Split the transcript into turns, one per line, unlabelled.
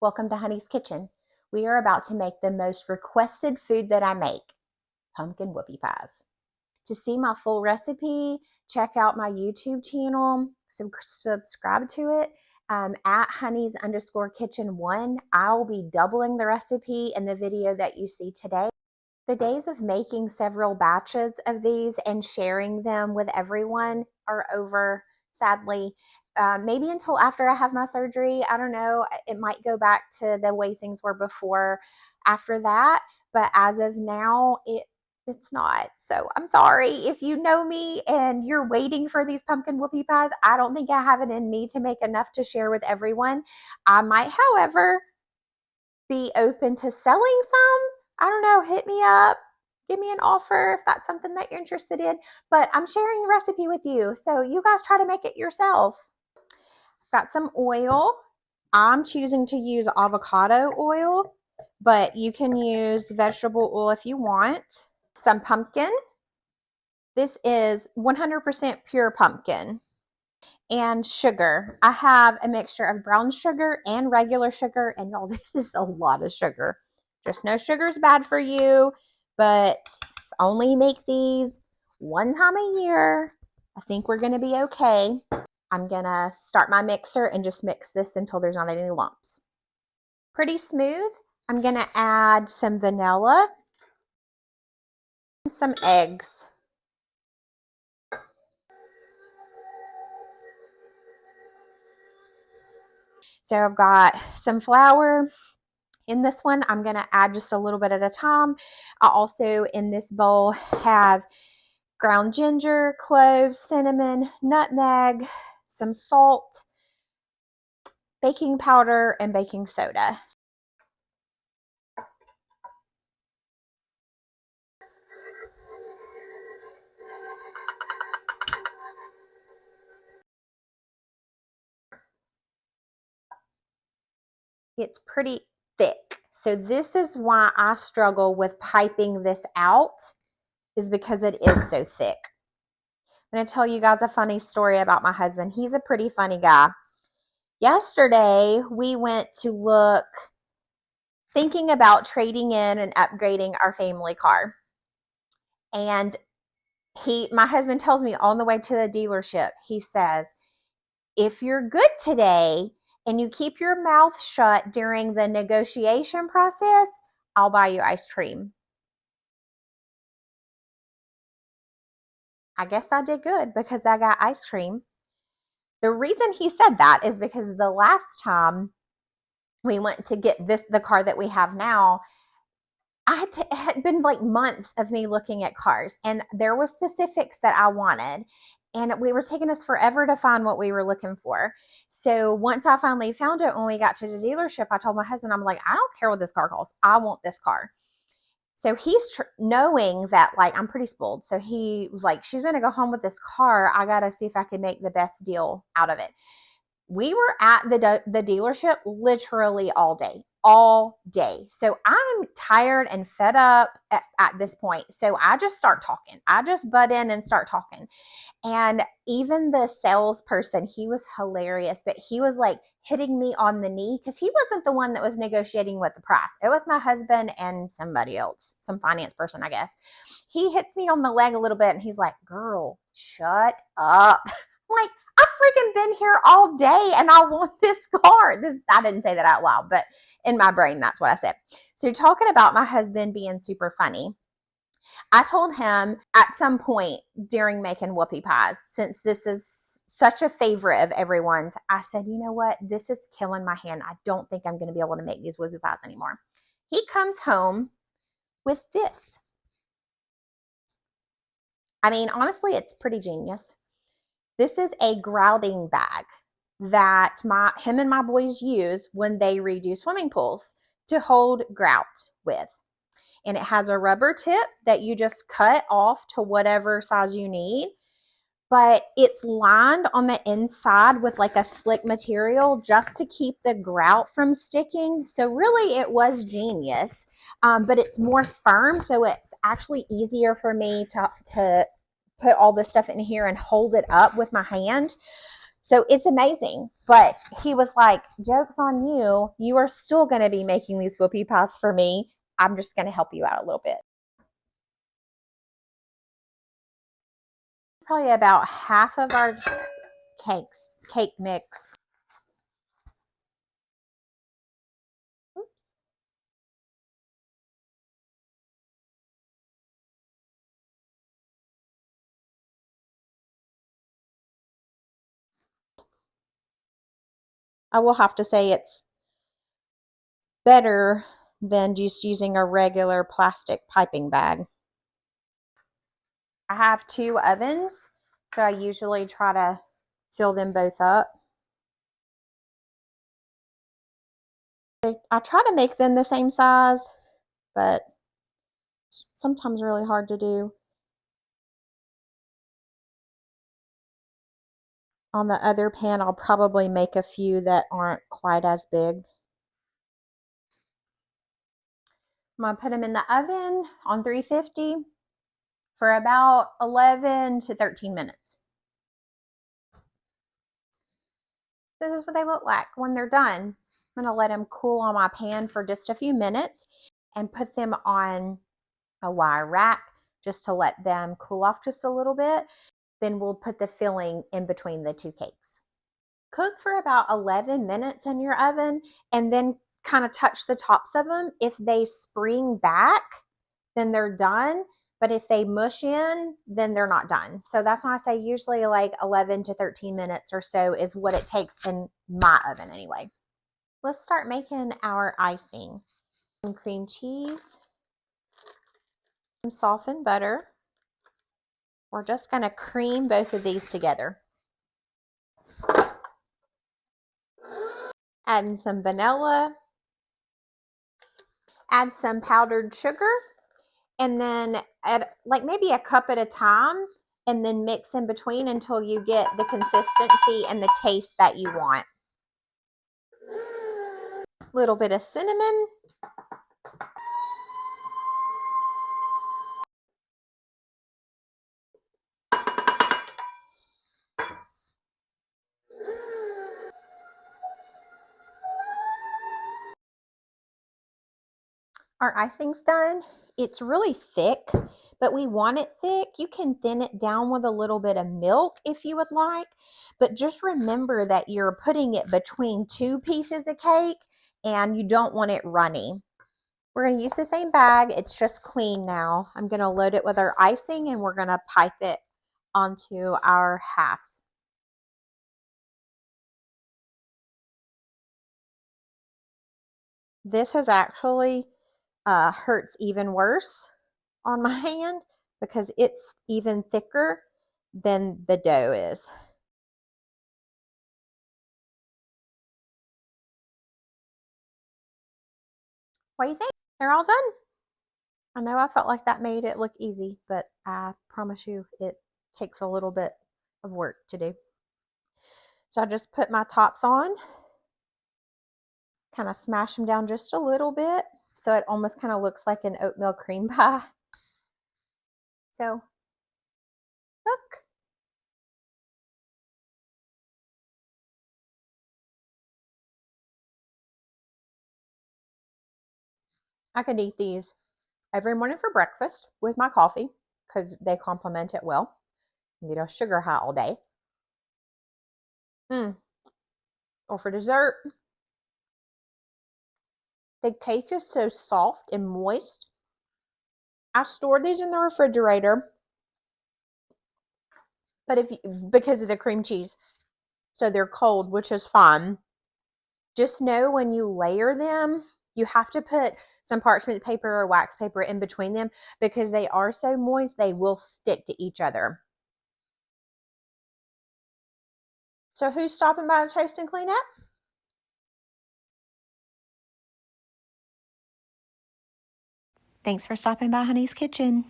Welcome to Honey's Kitchen. We are about to make the most requested food that I make, pumpkin whoopie pies. To see my full recipe, check out my YouTube channel, subscribe to it at honeys_kitchen1. I'll be doubling the recipe in the video that you see today. The days of making several batches of these and sharing them with everyone are over, sadly. Maybe until after I have my surgery. I don't know. It might go back to the way things were before after that. But as of now, it's not. So I'm sorry if you know me and you're waiting for these pumpkin whoopie pies. I don't think I have it in me to make enough to share with everyone. I might, however, be open to selling some. I don't know, hit me up, give me an offer if that's something that you're interested in. But I'm sharing the recipe with you, so you guys try to make it yourself. Got some oil. I'm choosing to use avocado oil, but you can use vegetable oil if you want. Some pumpkin. This is 100% pure pumpkin. And sugar. I have a mixture of brown sugar and regular sugar, and y'all, this is a lot of sugar. Just know sugar is bad for you, but only make these one time a year. I think we're going to be okay. I'm going to start my mixer and just mix this until there's not any lumps. Pretty smooth. I'm going to add some vanilla and some eggs. So I've got some flour. In this one, I'm going to add just a little bit at a time. I also, in this bowl, have ground ginger, cloves, cinnamon, nutmeg, some salt, baking powder, and baking soda. It's pretty thick. So this is why I struggle with piping this out, is because it is so thick. I'm going to tell you guys a funny story about my husband. He's a pretty funny guy. Yesterday, we went to look, thinking about trading in and upgrading our family car. And my husband tells me on the way to the dealership, he says, if you're good today and you keep your mouth shut during the negotiation process, I'll buy you ice cream. I guess I did good because I got ice cream. The reason he said that is because the last time we went to get the car that we have now, it had been like months of me looking at cars, and there were specifics that I wanted, and we were taking us forever to find what we were looking for. So once I finally found it, when we got to the dealership, I told my husband, I'm like, I don't care what this car costs. I want this car. So he's knowing that, like, I'm pretty spoiled. So he was like, she's going to go home with this car. I got to see if I can make the best deal out of it. We were at the dealership literally all day. So I'm tired and fed up at this point. So I just start talking. I just butt in and start talking. And even the salesperson, he was hilarious, but he was like hitting me on the knee because he wasn't the one that was negotiating with the price. It was my husband and somebody else, some finance person, I guess. He hits me on the leg a little bit and he's like, girl, shut up. I'm like, I've freaking been here all day and I want this car. I didn't say that out loud, but in my brain, that's what I said. So you're talking about my husband being super funny. I told him at some point during making whoopie pies, since this is such a favorite of everyone's, I said, you know what? This is killing my hand. I don't think I'm going to be able to make these whoopie pies anymore. He comes home with this. I mean, honestly, it's pretty genius. This is a grouting bag that him and my boys use when they redo swimming pools to hold grout with. And it has a rubber tip that you just cut off to whatever size you need. But it's lined on the inside with like a slick material just to keep the grout from sticking. So really it was genius, but it's more firm. So it's actually easier for me to put all this stuff in here and hold it up with my hand. So it's amazing. But he was like, joke's on you. You are still going to be making these whoopie pies for me. I'm just going to help you out a little bit. Probably about half of our cake mix. Oops. I will have to say it's better than just using a regular plastic piping bag. I have 2 ovens, so I usually try to fill them both up. I try to make them the same size, but it's sometimes really hard to do. On the other pan, I'll probably make a few that aren't quite as big. I'm going to put them in the oven on 350 for about 11 to 13 minutes. This is what they look like when they're done. I'm going to let them cool on my pan for just a few minutes and put them on a wire rack just to let them cool off just a little bit. Then we'll put the filling in between the 2 cakes. Cook for about 11 minutes in your oven and then kind of touch the tops of them. If they spring back, then they're done. But if they mush in, then they're not done. So that's why I say usually like 11 to 13 minutes or so is what it takes in my oven anyway. Let's start making our icing. Some cream cheese, some softened butter. We're just going to cream both of these together. Adding some vanilla. Add some powdered sugar. And then add like maybe a cup at a time, and then mix in between until you get the consistency and the taste that you want. A little bit of cinnamon. Our icing's done. It's really thick, but we want it thick. You can thin it down with a little bit of milk if you would like, but just remember that you're putting it between 2 pieces of cake and you don't want it runny. We're going to use the same bag. It's just clean now. I'm going to load it with our icing and we're going to pipe it onto our halves. This has actually hurts even worse on my hand because it's even thicker than the dough is. What do you think? They're all done. I know I felt like that made it look easy, but I promise you it takes a little bit of work to do. So I just put my tops on, kind of smash them down just a little bit so it almost kind of looks like an oatmeal cream pie. So look. I could eat these every morning for breakfast with my coffee because they complement it well. You get a sugar high all day. Or for dessert. The cake is so soft and moist. I stored these in the refrigerator, but because of the cream cheese, so they're cold, which is fine. Just know when you layer them, you have to put some parchment paper or wax paper in between them because they are so moist, they will stick to each other. So who's stopping by to taste and clean up?
Thanks for stopping by Honey's Kitchen.